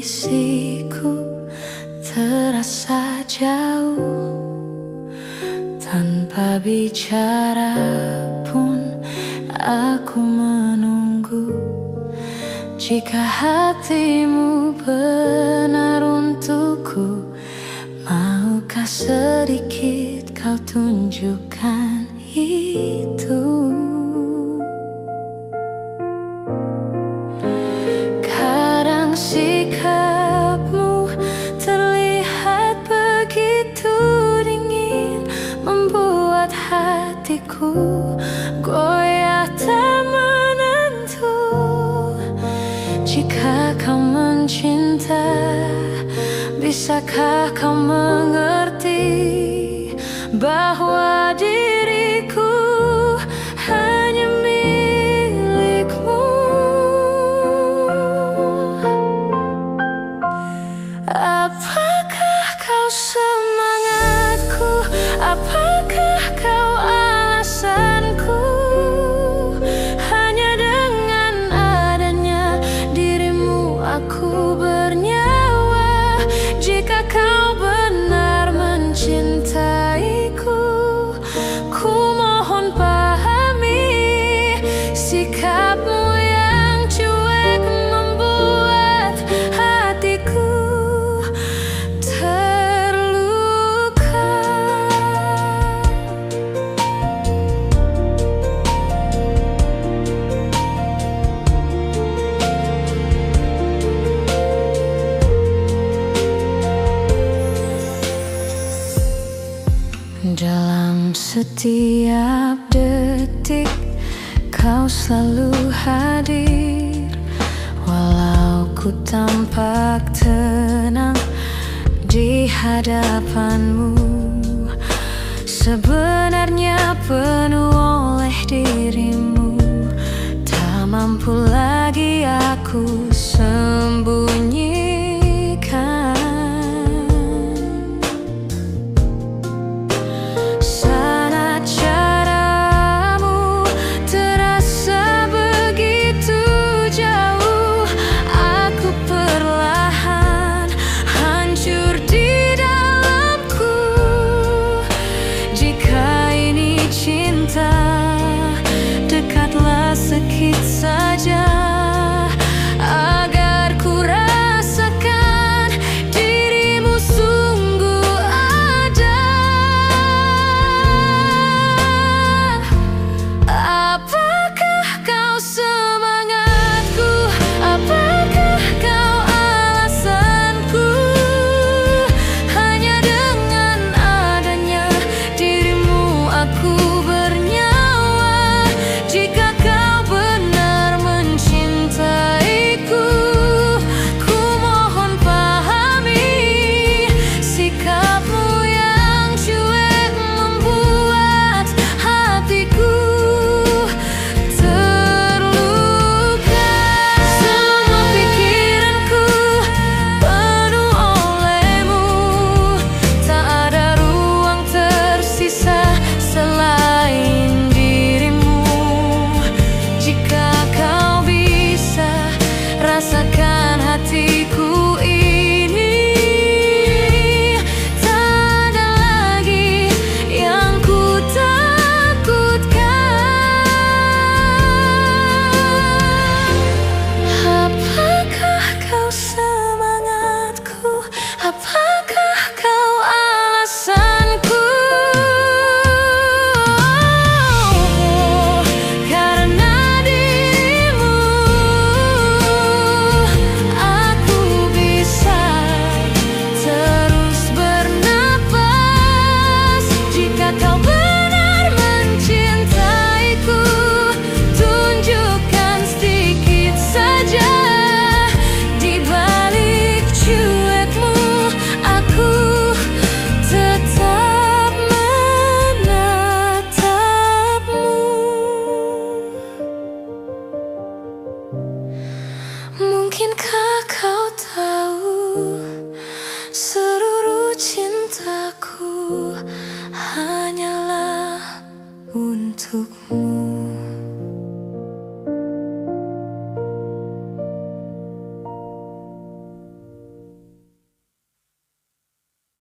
sisiku terasa jauh. Tanpa bicara pun aku menunggu. Jika hatimu benar untukku, maukah sedikit kau tunjukkan itu? Kadang sikapmu terlihat begitu dingin, membuat hatiku goyah tak menentu. Jika kau mencinta, bisakah kau mengerti bahwa diriku hanya milikmu? Apakah kau semangatku? Apakah kau alasanku? Hanya dengan adanya dirimu aku bernyawa. Jika kau benar mencintaiku, ku mohon pahami sikapmu yang cuek membuat hatiku terluka. Dalam setiap detik kau selalu hadir, walau ku tampak tenang di hadapanmu. Sebenarnya penuh oleh dirimu, tak mampu lagi aku sembunyikan. Sana caramu terasa begitu jauh, aku perlahan hancur di dalamku. Jika ini cinta, dekatlah sedikit saja agar ku rasakan dirimu sungguh ada. Apakah kau semangatku? Apakah kau alasanku? Hanya dengan adanya dirimu aku bernyawa. Jika kau benar mencintaiku, ku mohon pahami sikapmu yang cuek membuat hatiku terluka. Semua pikiranku penuh olehmu, tak ada ruang tersisa selain dirimu. Jika kau bisa rasakan hatiku ini, tak ada lagi yang ku takutkan. Apakah kau semangatku? Apakah kau alasanku? Karena dirimu aku bisa terus bernapas. Jika kau benar mencintaiku, tunjukkan sedikit saja di balik cuekmu. Aku tetap menatapmu. Mungkinkah kau tahu seluruh cintaku hanyalah untukmu?